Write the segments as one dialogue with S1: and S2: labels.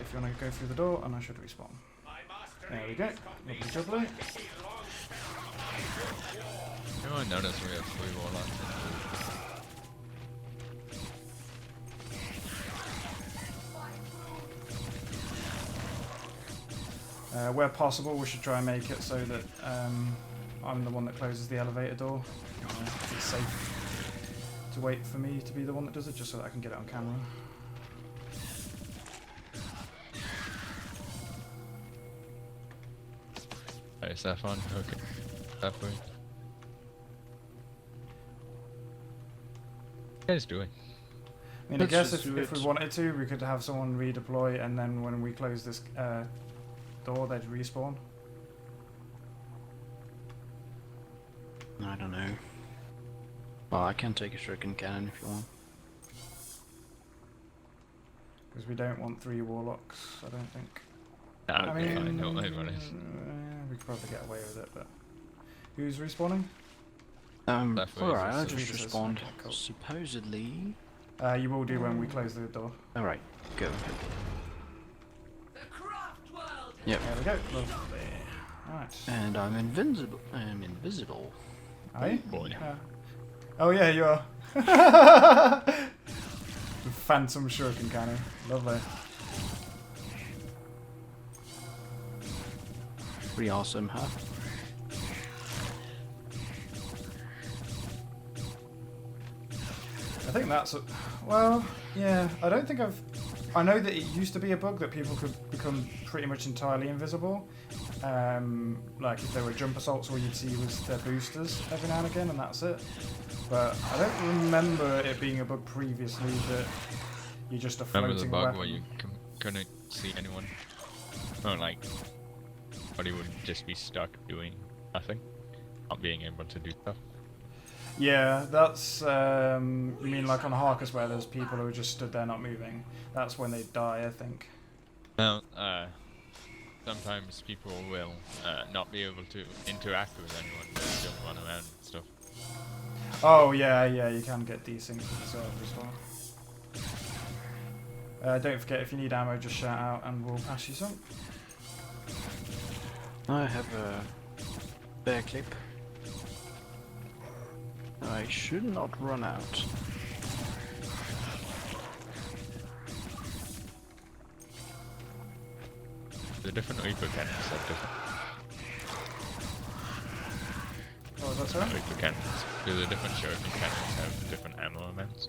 S1: if you want to go through the door, and I should respawn. There we go. Lovely jubbly.
S2: You might notice we have 3 warlocks.
S1: Where possible, we should try and make it so that I'm the one that closes the elevator door. It's safe to wait for me to be the one that does it, just so that I can get it on camera.
S2: Hey, Saffron, okay. That way. What are you guys doing?
S1: I mean, I guess if we wanted to, we could have someone redeploy, and then when we close this door, they'd respawn.
S3: I don't know. Well, I can take a shuriken cannon if you want.
S1: Because we don't want 3 warlocks, I don't think.
S2: No,
S1: I mean,
S2: fine, no, everyone is.
S1: we could probably get away with it, but... Who's respawning?
S3: Alright, I just
S1: Jesus.
S3: respawned.
S1: Okay, cool.
S3: Supposedly...
S1: You will do when we close the door.
S3: Alright, go. Yep.
S1: There we go. Lovely. Right.
S3: And I'm invincible. I'm invisible.
S1: Are you?
S2: Boy.
S1: Oh yeah, you are. The phantom shuriken cannon. Lovely.
S3: Pretty awesome, huh?
S1: I think that's a, well, yeah. I don't think I've. I know that it used to be a bug that people could become pretty much entirely invisible. Like if there were jump assaults, all you'd see was their boosters every now and again, and that's it. But I don't remember it being a bug previously that you're just a floating
S2: Remember the bug
S1: weapon.
S2: where you couldn't see anyone? Or like, or you would just be stuck doing nothing, not being able to do stuff.
S1: Yeah, that's, you mean like on Harkus where there's people who just stood there not moving? That's when they die, I think.
S2: Now, sometimes people will not be able to interact with anyone, they just run around and stuff.
S1: Oh, yeah, you can get desync with the server as well. Don't forget, if you need ammo, just shout out and we'll pass you some.
S3: I have a bear clip. I should not run out.
S2: The different Reaper cannons have different.
S1: What was that, sorry?
S2: Reaper cannons. Do the different shuriken cannons have different ammo amounts?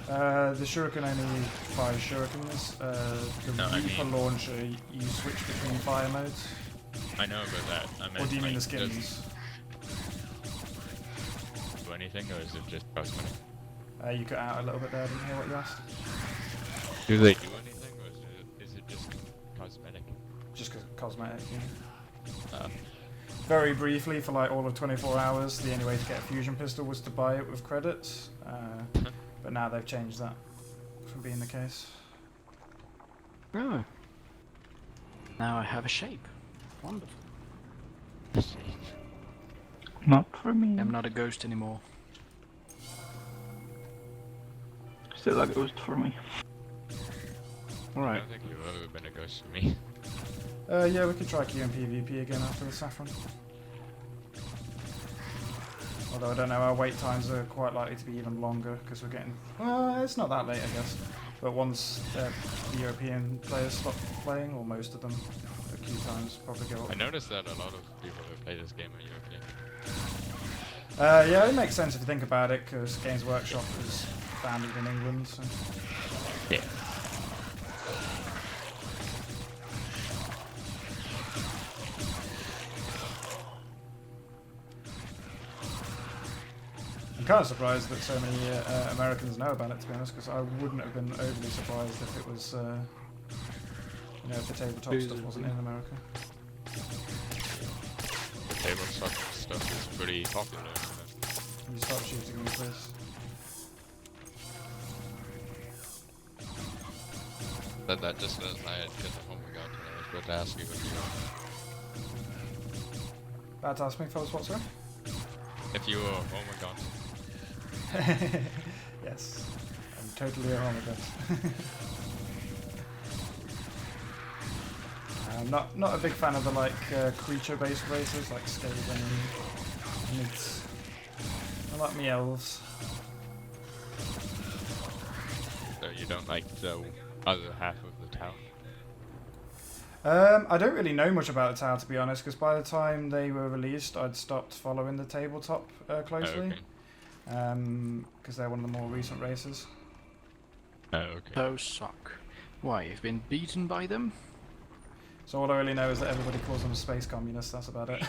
S1: The shuriken only fires shurikens. The
S2: No, I
S1: Reaper
S2: mean-
S1: launcher, you switch between fire modes.
S2: I know about that. I meant,
S1: Or do you mean
S2: like,
S1: the skins?
S2: do anything, or is it just cosmetic?
S1: You cut out a little bit there, I didn't hear what you asked.
S2: Do they do anything, or is it just cosmetic?
S1: Just because cosmetic, yeah. Very briefly, for like all of 24 hours, the only way to get a fusion pistol was to buy it with credits. But now they've changed that from being the case.
S3: Oh. Now I have a shape. Wonderful.
S4: Not for me.
S3: I'm not a ghost anymore.
S4: Still a ghost for me.
S2: I
S3: Alright.
S2: don't think you've ever been a ghost for me.
S1: Yeah, we could try Q and PvP again after the Saffron. Although I don't know, our wait times are quite likely to be even longer because we're getting... Well, it's not that late, I guess. But once the European players stop playing, or most of them, the queue times probably go up.
S2: I noticed that a lot of people who play this game are European.
S1: Yeah, it makes sense if you think about it, because Games Workshop is founded in England, so...
S2: Yeah.
S1: I'm kind of surprised that so many Americans know about it, to be honest, because I wouldn't have been overly surprised if it was, you know, if the tabletop stuff wasn't in America.
S2: The tabletop stuff is pretty popular.
S1: And you start shooting me, please.
S2: Said that just as I had get the home gun, and I was about to ask you if
S1: About to ask me if I was what, sorry?
S2: you were a home gun.
S1: Yes, I'm totally a homicide. not a big fan of the like creature-based races like Skaven and Mids. I like me elves.
S2: So you don't like the other half of the town?
S1: I don't really know much about the tower, to be honest, because by the time they were released, I'd stopped following the tabletop closely.
S2: Oh, okay.
S1: Because they're one of the more recent races.
S2: Oh, okay.
S3: Those suck. Why, you've been beaten by them?
S1: So all I really know is that everybody calls them space communists, that's about it.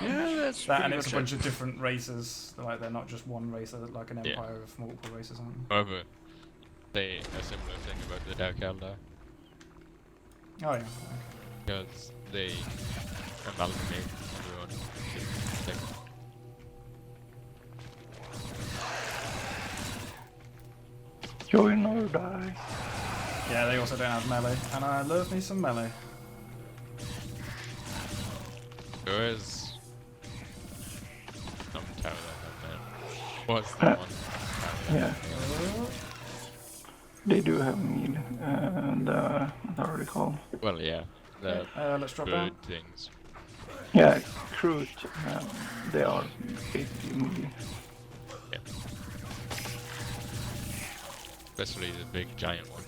S3: Yeah, that's
S1: That
S3: pretty
S1: and it's a
S3: much
S1: bunch
S3: it.
S1: of different races, like they're not just one race, they're like an
S2: Yeah.
S1: empire of multiple races, aren't
S2: However, say a similar thing about the Dark Eldar,
S1: they? Oh yeah, okay.
S2: because they amalgamate everyone. Like,
S4: Join or die.
S1: Yeah, they also don't have melee, and I love me some melee.
S2: there is some tower that have that. Was the one tower
S4: Yeah, they do have mead. The what are they called?
S2: Well, yeah, the
S1: Let's drop down.
S2: bird things.
S4: Yeah, cruise. They are basically mead.
S2: Yeah. Especially the big giant one.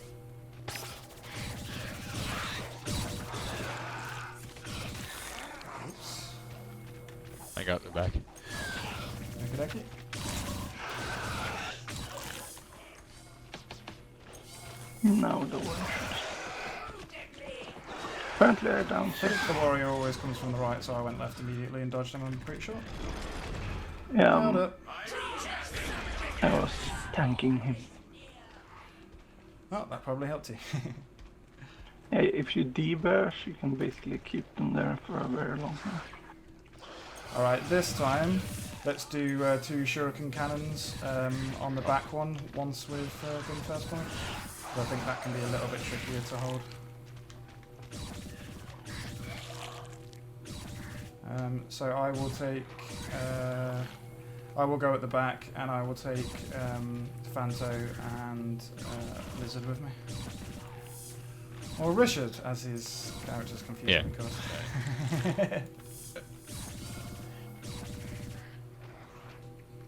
S2: I got the back.
S1: Okey-dokey.
S4: Now the one. Apparently I down
S1: I think the warrior always comes from the right, so I went left immediately and dodged him, I'm pretty sure. Nailed it.
S4: I was tanking him.
S1: Oh, that probably helped you.
S4: Yeah, if you debash, you can basically keep them there for a very long time.
S1: Alright, this time, let's do 2 shuriken cannons on the back one, once with gun first point. I think that can be a little bit trickier to hold. So I will take, I will go at the back, and I will take Fanto and Lizard with me. Or Richard, as his character's confused
S2: Yeah.
S1: because.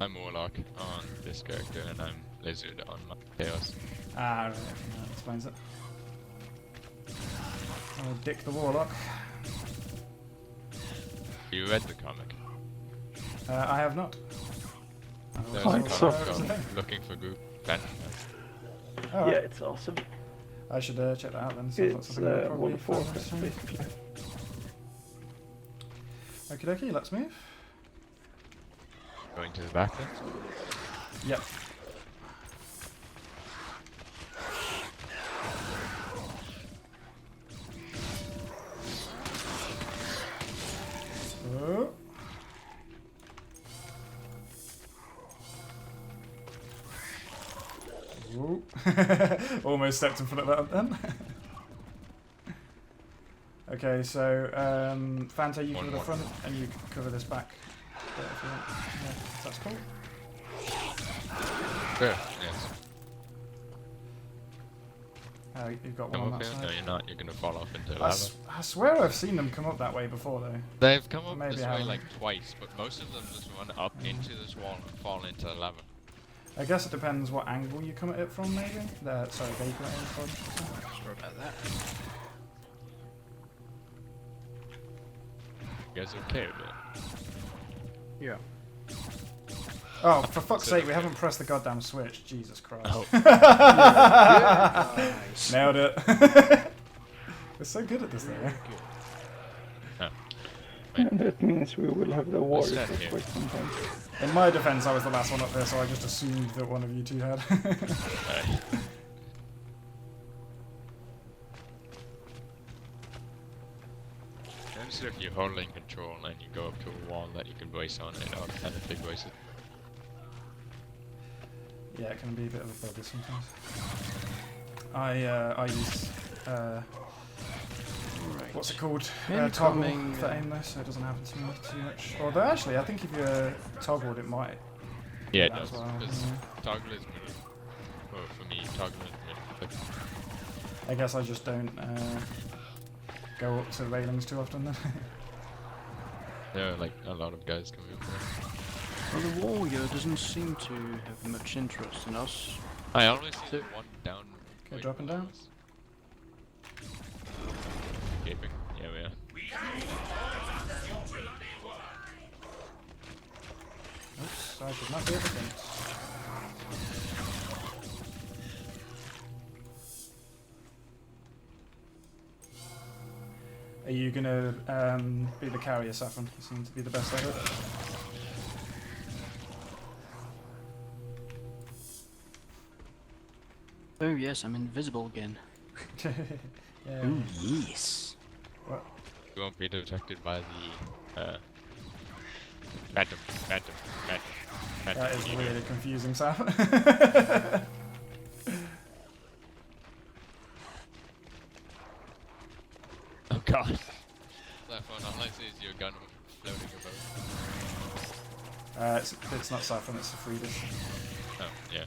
S2: I'm Warlock on this character, and I'm Lizard on my Chaos.
S1: Ah, right, that explains it. Oh, Dick the Warlock.
S2: You read the comic?
S1: I have not.
S2: There's
S4: Oh,
S2: a
S4: it's
S2: comic
S4: so-
S2: called Looking for Group Phantom.
S1: Oh, right.
S4: it's awesome.
S1: I should check that out then. Sounds like
S4: It's
S1: something I'll probably
S4: Wh40k
S1: find soon.
S4: basically.
S1: Okie dokie, let's move.
S2: Going to the back then?
S1: Yep. Oh. Ooh. Almost stepped in front of that then. Okay, so Fanta, you cover the
S2: One.
S1: front, and you cover this back. If you want. Yeah, that's cool.
S2: Sure, yes.
S1: You've got one
S2: Come
S1: on
S2: up
S1: that
S2: here?
S1: side.
S2: No, you're not. You're gonna fall off into
S1: I,
S2: lava.
S1: I swear I've seen them come up that way before, though.
S2: They've come up
S1: Maybe
S2: this
S1: I
S2: way
S1: haven't.
S2: like twice, but most of them just run up into this wall and fall into the lava.
S1: I guess it depends what angle you come at it from, maybe. Sorry, they come at it from.
S3: Sorry about that.
S2: You guys okay with it?
S3: Yeah.
S1: Oh, for fuck's
S2: So
S1: sake, we
S2: okay.
S1: haven't pressed the goddamn switch. Jesus Christ.
S2: Oh.
S3: Nice.
S1: Nailed it. We're so good at this thing.
S2: Oh.
S4: And that means we will have the war
S2: stand
S4: for
S2: here.
S4: quite some time.
S1: In my defense, I was the last one up there, so I just assumed that one of you two had.
S2: Alright. Notice if you're holding control and you go up to a wall that you can voice on, it automatically voices.
S1: Yeah, it can be a bit of a bugger sometimes. I use
S3: Right.
S1: what's it called?
S3: Incoming,
S1: Toggle for aim though, so it doesn't happen to me too much. Although actually, I think if you toggled, it might.
S2: Yeah, it
S1: that
S2: does.
S1: as well,
S2: Because
S1: yeah.
S2: toggle is middle. Well, for me, toggle is middle. But
S1: I guess I just don't go up to railings too often then.
S2: There are like a lot of guys coming up there.
S3: Well, the warrior doesn't seem to have much interest in us.
S2: I always see one down.
S1: Okay,
S2: right
S1: dropping
S2: below
S1: down.
S2: us. Escaping. Yeah, we are.
S1: Oops, I should not be everything. Are you gonna be the carrier, Saffron? You seem to be the best at it.
S3: Oh yes, I'm invisible again.
S1: Yeah.
S3: Oh yes.
S1: What?
S2: You won't be detected by the phantom.
S1: That is really confusing, Saff.
S2: Oh god. That phone unless is your gun floating above.
S1: It's not Saffron, it's the Friedish.
S2: Oh, yeah.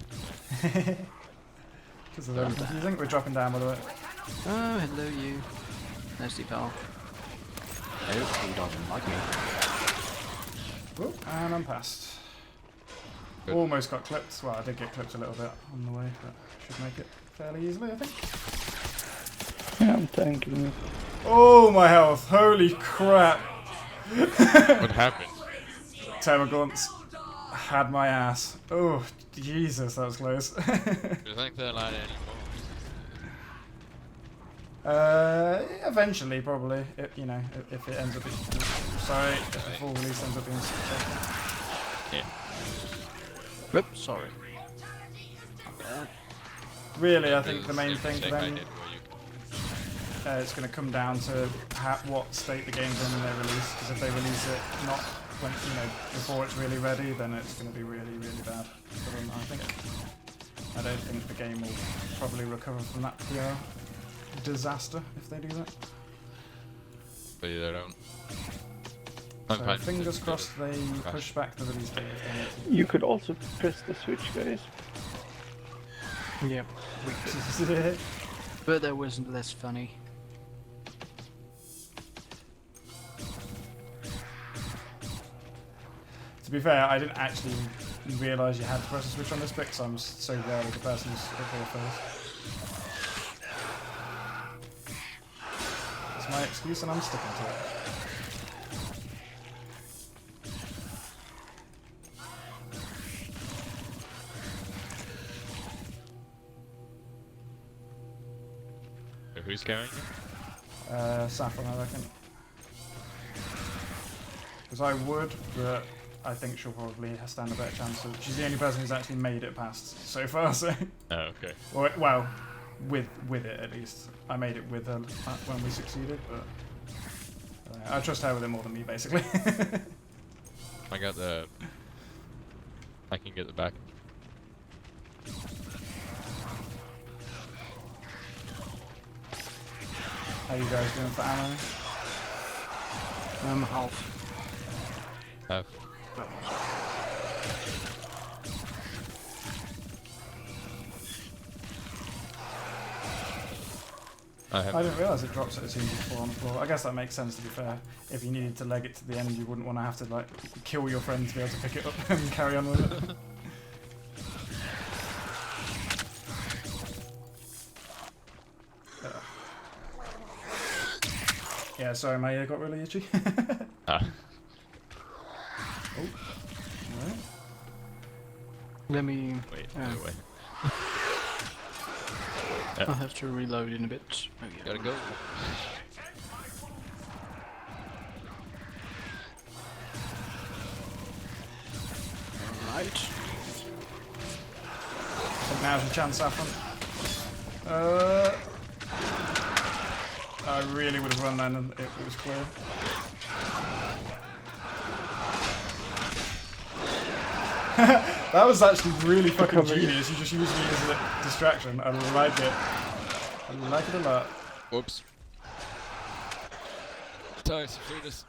S1: Because of very confusing. We're dropping down, by the way.
S3: Oh, hello you. Nasty pal. Oh, he doesn't like me.
S1: Whoop, and I'm past.
S2: Good.
S1: Almost got clipped. Well, I did get clipped a little bit on the way, but should make it fairly easily, I think.
S4: Yeah, I'm tanking you.
S1: Oh, my health. Holy crap.
S2: What happened?
S1: Termagants had my ass. Oh, Jesus, that was close.
S2: Do you think they're allowed anymore?
S1: Eventually, probably. You know, if it ends up being... Sorry, if the full release ends up being successful.
S2: Yeah.
S3: Whoop, sorry.
S1: Really, I think the main thing for
S2: Mistake I
S1: them...
S2: did where you-
S1: It's going to come down to what state the game's in when they release. Because if they release it not when before it's really ready, then it's going to be really, really bad for them. I think. I don't think the game will probably recover from that PR disaster if they do that.
S2: But they don't.
S1: So
S2: I'm fine.
S1: fingers
S2: Just
S1: crossed
S2: get
S1: they
S2: it.
S1: push back the release date if they need to.
S4: You could also press the switch, guys.
S3: Yep. But that wasn't less funny.
S1: To be fair, I didn't actually realise you had to press a switch on this bit, because I'm so rarely the person who's up here first. It's my excuse and I'm sticking to it.
S2: So who's carrying you?
S1: Saffron, I reckon. Because I would, but I think she'll probably stand a better chance. She's the only person who's actually made it past so far, so...
S2: Oh, okay.
S1: Well, with it at least. I made it with her when we succeeded, but... I trust her with it more than me, basically.
S2: I got the... I can get the back.
S1: How you guys doing for ammo?
S3: Half.
S2: Have. I
S1: didn't realise it drops it as soon as you fall on the floor. I guess that makes sense, to be fair. If you needed to leg it to the end, you wouldn't want to have to like kill your friend to be able to pick it up and carry on with it. Yeah, sorry, my ear got really itchy.
S2: Ah.
S1: Oh. Alright.
S3: Let me...
S2: Wait,
S3: Oh.
S2: no way.
S3: I'll have to reload in a bit. Oh, yeah.
S2: Gotta go.
S3: Alright.
S1: So now's your chance, Saffron. I really would have run then and it was clear. That was actually really fucking genius. You just used me as a distraction. I like it. I like it a lot.
S2: Whoops. Sorry, Sophitas.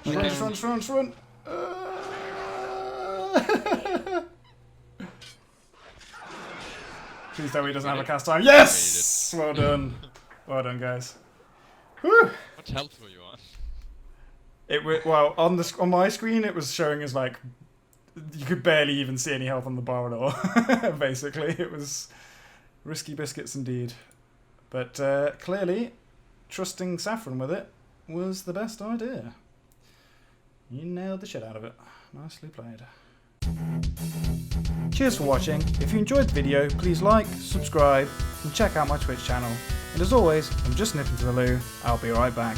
S1: Run. Please tell me he doesn't have a cast time. Yes! Well done. Well done, guys. Whew.
S2: What health were you on?
S1: Well, on my screen it was showing as like you could barely even see any health on the bar at all. Basically, it was risky biscuits indeed. But clearly, trusting Saffron with it was the best idea. You nailed the shit out of it. Nicely played. Cheers for watching. If you enjoyed the video, please like, subscribe, and check out my Twitch channel. And as always, I'm just nipping to the loo. I'll be right back.